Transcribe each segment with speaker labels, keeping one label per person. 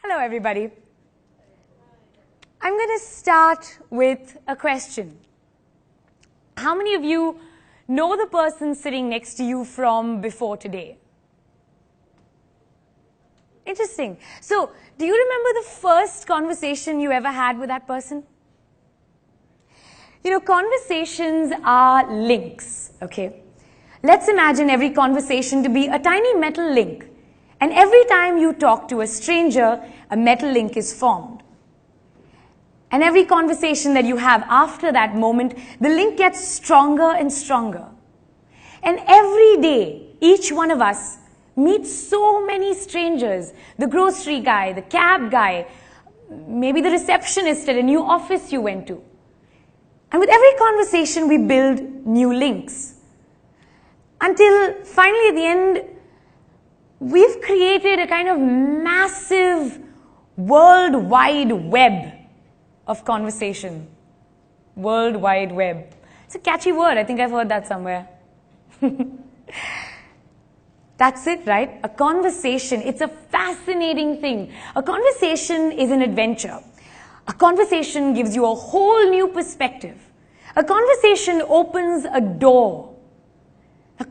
Speaker 1: Hello, everybody. I'm going to start with a question. How many of you know the person sitting next to you from before today? Interesting. So, do you remember the first conversation you ever had with that person? You know, conversations are links, okay? Let's imagine every conversation to be a tiny metal link. And every time you talk to a stranger, a metal link is formed. And every conversation that you have after that moment, the link gets stronger and stronger. And every day, each one of us meets so many strangers. The grocery guy, the cab guy, maybe the receptionist at a new office you went to. And with every conversation, we build new links. Until finally at the end, we've created a kind of massive World Wide Web of conversation. World Wide Web. It's a catchy word. I think I've heard that somewhere. That's it, right? A conversation. It's a fascinating thing. A conversation is an adventure. A conversation gives you a whole new perspective. A conversation opens a door.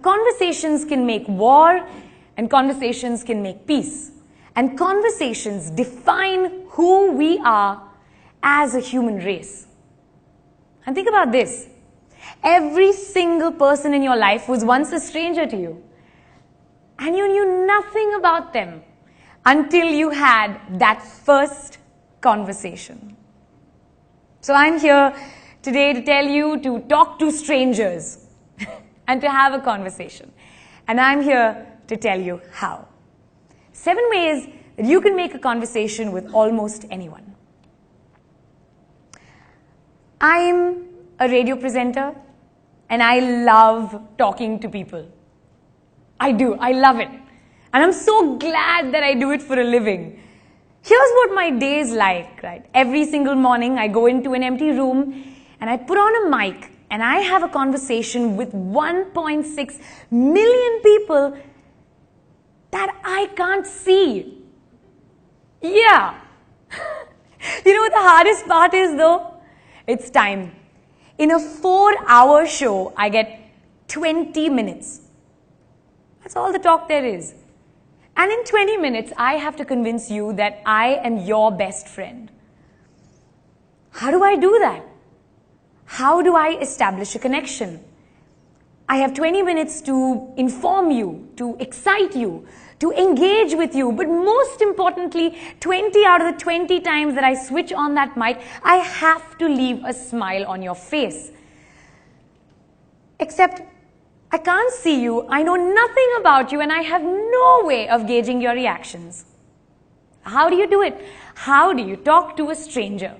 Speaker 1: Conversations can make war, and conversations can make peace. And conversations define who we are as a human race. And think about this. Every single person in your life was once a stranger to you. And you knew nothing about them until you had that first conversation. So I'm here today to tell you to talk to strangers and to have a conversation. And I'm here to tell you how. 7 ways that you can make a conversation with almost anyone. I'm a radio presenter and I love talking to people. I do. I love it. And I'm so glad that I do it for a living. Here's what my day is like, right? Every single morning I go into an empty room and I put on a mic and I have a conversation with 1.6 million people that I can't see. Yeah. You know what the hardest part is though? It's time. In a 4-hour show, I get 20 minutes. That's all the talk there is. And in 20 minutes, I have to convince you that I am your best friend. How do I do that? How do I establish a connection? I have 20 minutes to inform you, to excite you, to engage with you. But most importantly, 20 out of the 20 times that I switch on that mic, I have to leave a smile on your face. Except, I can't see you, I know nothing about you, and I have no way of gauging your reactions. How do you do it? How do you talk to a stranger?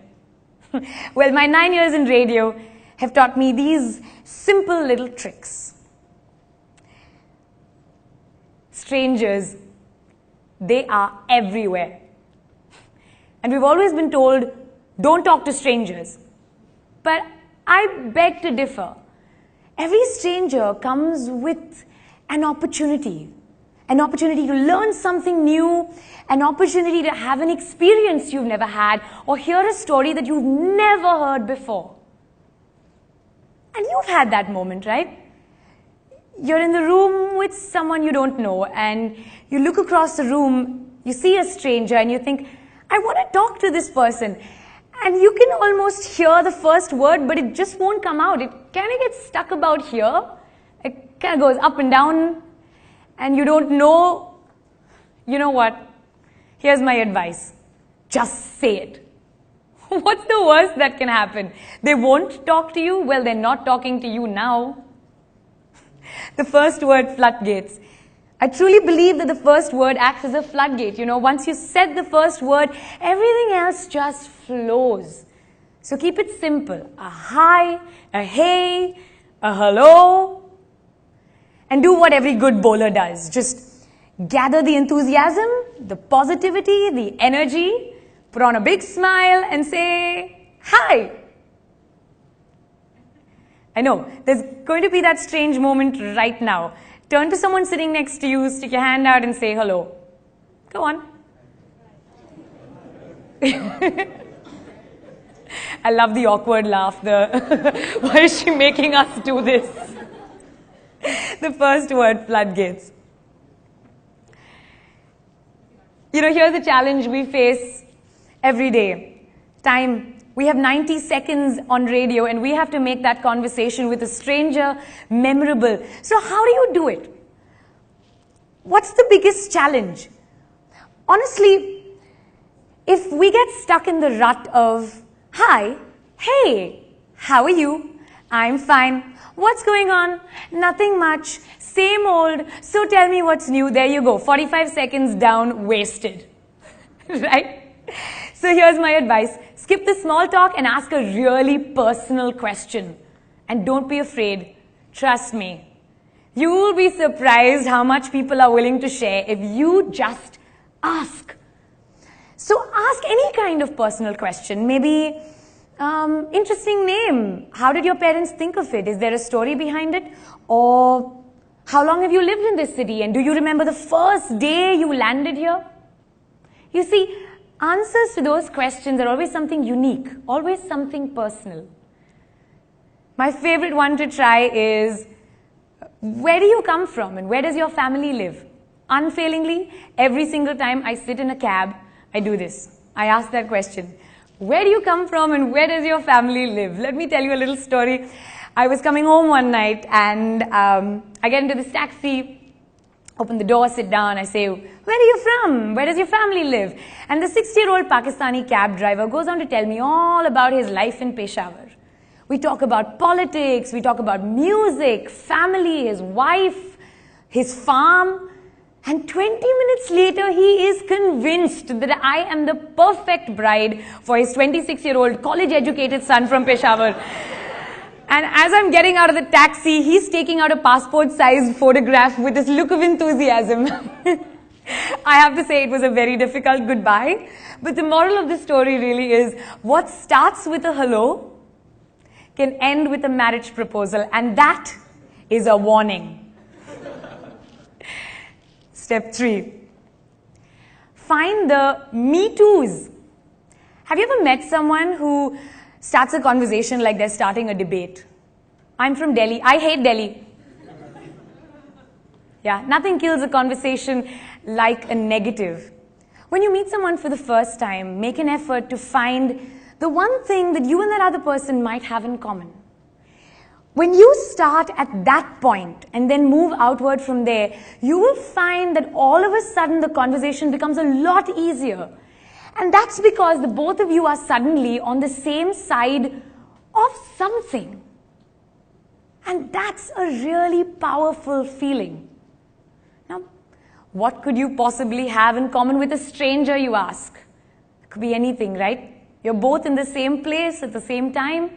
Speaker 1: Well, my 9 years in radio have taught me these simple little tricks. Strangers, they are everywhere. And we've always been told, don't talk to strangers. But I beg to differ. Every stranger comes with an opportunity to learn something new, an opportunity to have an experience you've never had, or hear a story that you've never heard before. And you've had that moment, right? You're in the room with someone you don't know, and you look across the room, you see a stranger, and you think, I want to talk to this person. And you can almost hear the first word, but it just won't come out. It kind of gets stuck about here. It kind of goes up and down. And you don't know. You know what? Here's my advice. Just say it. What's the worst that can happen? They won't talk to you? Well, they're not talking to you now. The first word, floodgates. I truly believe that the first word acts as a floodgate. You know, once you said the first word, everything else just flows. So keep it simple. A hi, a hey, a hello. And do what every good bowler does. Just gather the enthusiasm, the positivity, the energy, put on a big smile and say, hi. I know, there's going to be that strange moment right now. Turn to someone sitting next to you, stick your hand out and say hello. Go on. I love the awkward laugh. Why is she making us do this? The first word, floodgates. You know, here's a challenge we face every day. Time. We have 90 seconds on radio and we have to make that conversation with a stranger memorable. So how do you do it? What's the biggest challenge? Honestly, if we get stuck in the rut of, hi, hey, how are you? I'm fine. What's going on? Nothing much. Same old. So tell me what's new. There you go. 45 seconds down, wasted. Right? So here's my advice. Skip the small talk and ask a really personal question. And don't be afraid. Trust me. You will be surprised how much people are willing to share if you just ask. So ask any kind of personal question. Maybe, interesting name. How did your parents think of it? Is there a story behind it? Or how long have you lived in this city? And do you remember the first day you landed here? You see, answers to those questions are always something unique, always something personal. My favorite one to try is, where do you come from and where does your family live? Unfailingly, every single time I sit in a cab, I do this. I ask that question. Where do you come from and where does your family live? Let me tell you a little story. I was coming home one night and I get into this taxi, open the door, sit down, I say, where are you from? Where does your family live? And the 60-year-old Pakistani cab driver goes on to tell me all about his life in Peshawar. We talk about politics, we talk about music, family, his wife, his farm. And 20 minutes later, he is convinced that I am the perfect bride for his 26-year-old college-educated son from Peshawar. And as I'm getting out of the taxi, he's taking out a passport-sized photograph with this look of enthusiasm. I have to say it was a very difficult goodbye. But the moral of the story really is, what starts with a hello can end with a marriage proposal. And that is a warning. Step 3. Find the me toos. Have you ever met someone who starts a conversation like they're starting a debate? I'm from Delhi. I hate Delhi. Yeah, nothing kills a conversation like a negative. When you meet someone for the first time, make an effort to find the one thing that you and that other person might have in common. When you start at that point and then move outward from there, you will find that all of a sudden the conversation becomes a lot easier. And that's because the both of you are suddenly on the same side of something. And that's a really powerful feeling. Now, what could you possibly have in common with a stranger, you ask? It could be anything, right? You're both in the same place at the same time.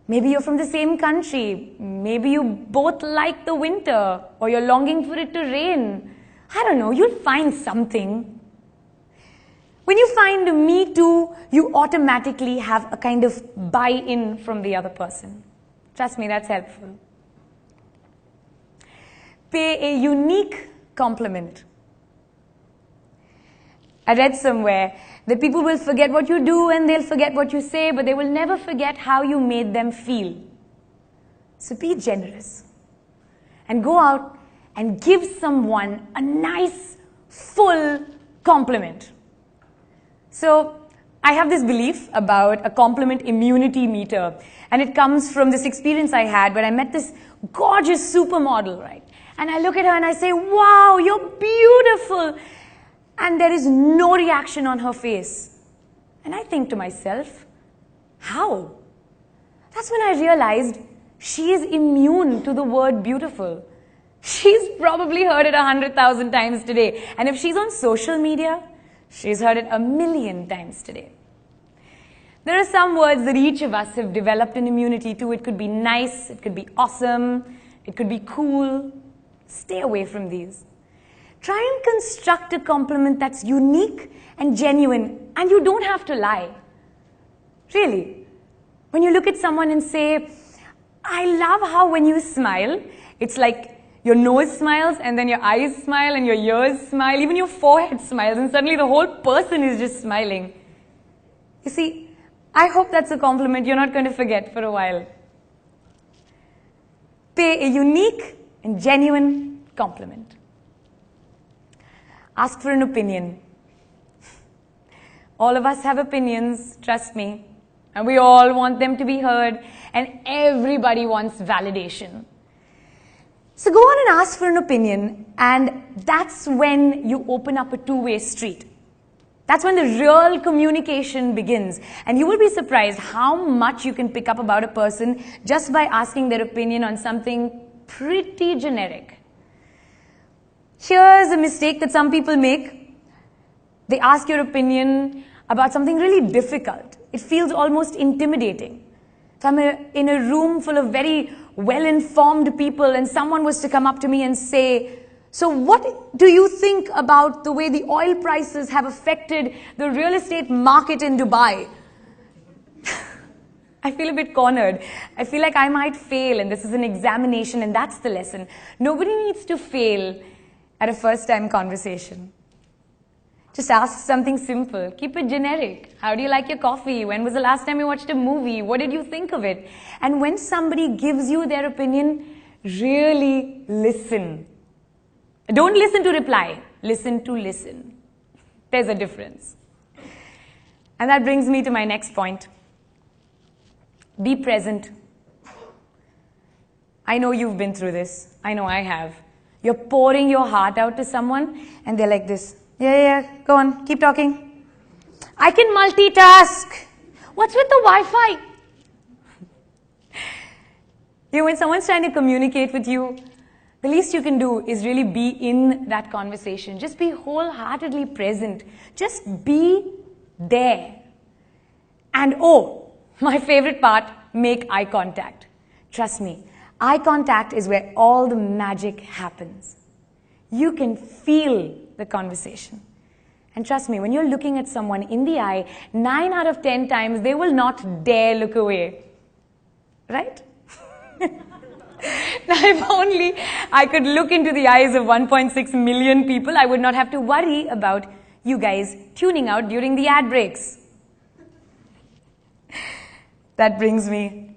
Speaker 1: Maybe you're from the same country. Maybe you both like the winter, or you're longing for it to rain. I don't know, you'll find something. When you find a me too, you automatically have a kind of buy-in from the other person. Trust me, that's helpful. Pay a unique compliment. I read somewhere that people will forget what you do and they'll forget what you say, but they will never forget how you made them feel. So be generous and go out and give someone a nice, full compliment. So I have this belief about a compliment immunity meter, and it comes from this experience I had when I met this gorgeous supermodel, right? And I look at her and I say, wow, you're beautiful. And there is no reaction on her face. And I think to myself, how? That's when I realized she is immune to the word beautiful. She's probably heard it 100,000 times today. And if she's on social media, she's heard it 1,000,000 times today. There are some words that each of us have developed an immunity to. It could be nice, it could be awesome, it could be cool. Stay away from these. Try and construct a compliment that's unique and genuine, and you don't have to lie. Really. When you look at someone and say, I love how when you smile, it's like your nose smiles and then your eyes smile and your ears smile, even your forehead smiles, and suddenly the whole person is just smiling. You see, I hope that's a compliment you're not going to forget for a while. Pay a unique and genuine compliment. Ask for an opinion. All of us have opinions, trust me, and we all want them to be heard, and everybody wants validation. So go on and ask for an opinion, and that's when you open up a two-way street. That's when the real communication begins, and you will be surprised how much you can pick up about a person just by asking their opinion on something pretty generic. Here's a mistake that some people make. They ask your opinion about something really difficult. It feels almost intimidating. If I'm in a room full of very well-informed people and someone was to come up to me and say, "So what do you think about the way the oil prices have affected the real estate market in Dubai?" I feel a bit cornered. I feel like I might fail, and this is an examination, and that's the lesson. Nobody needs to fail at a first-time conversation. Just ask something simple. Keep it generic. How do you like your coffee? When was the last time you watched a movie? What did you think of it? And when somebody gives you their opinion, really listen. Don't listen to reply. Listen to listen. There's a difference. And that brings me to my next point. Be present. I know you've been through this. I know I have. You're pouring your heart out to someone, and they're like this. Yeah, go on, keep talking. I can multitask. What's with the Wi-Fi? You know, when someone's trying to communicate with you, the least you can do is really be in that conversation. Just be wholeheartedly present. Just be there. And oh, my favorite part, make eye contact. Trust me, eye contact is where all the magic happens. You can feel the conversation. And trust me, when you're looking at someone in the eye, 9 out of 10 times, they will not dare look away. Right? Now, if only I could look into the eyes of 1.6 million people, I would not have to worry about you guys tuning out during the ad breaks. That brings me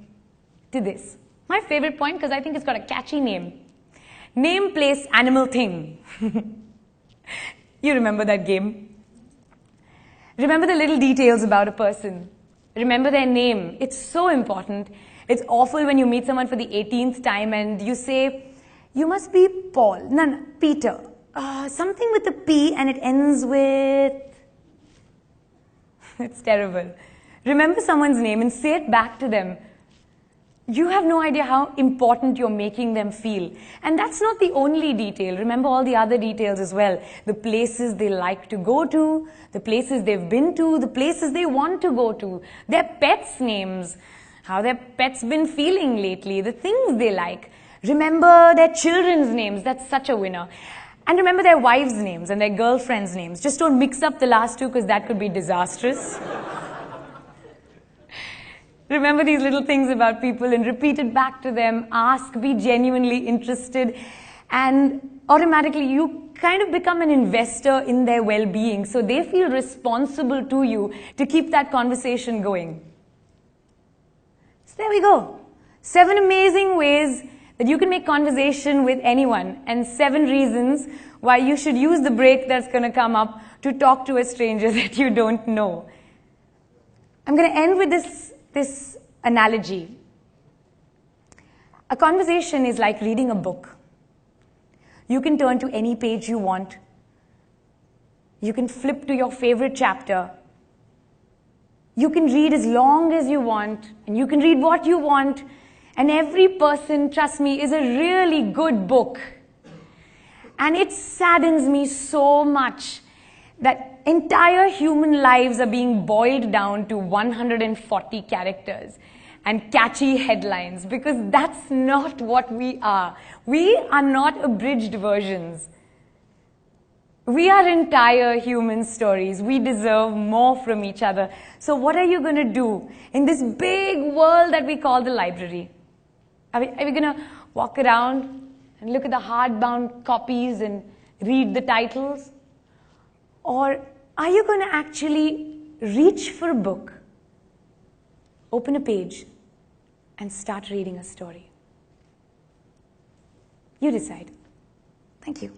Speaker 1: to this. My favorite point, because I think it's got a catchy name. Name, place, animal, thing. You remember that game? Remember the little details about a person. Remember their name. It's so important. It's awful when you meet someone for the 18th time and you say, "You must be Paul." No, Peter. Something with a P and it ends with... It's terrible. Remember someone's name and say it back to them. You have no idea how important you're making them feel. And that's not the only detail. Remember all the other details as well. The places they like to go to, the places they've been to, the places they want to go to, their pets' names, how their pets been feeling lately, the things they like. Remember their children's names. That's such a winner. And remember their wives' names and their girlfriends' names. Just don't mix up the last two because that could be disastrous. Remember these little things about people and repeat it back to them. Ask, be genuinely interested, and automatically you kind of become an investor in their well-being. So they feel responsible to you to keep that conversation going. So there we go. 7 amazing ways that you can make conversation with anyone, and 7 reasons why you should use the break that's going to come up to talk to a stranger that you don't know. I'm going to end with this analogy. A conversation is like reading a book. You can turn to any page you want. You can flip to your favorite chapter. You can read as long as you want, and you can read what you want. And every person, trust me, is a really good book. And it saddens me so much that entire human lives are being boiled down to 140 characters and catchy headlines, because that's not what we are. We are not abridged versions. We are entire human stories. We deserve more from each other. So what are you going to do in this big world that we call the library? Are we going to walk around and look at the hardbound copies and read the titles? Or are you going to actually reach for a book open a page and start reading a story. You decide. Thank you.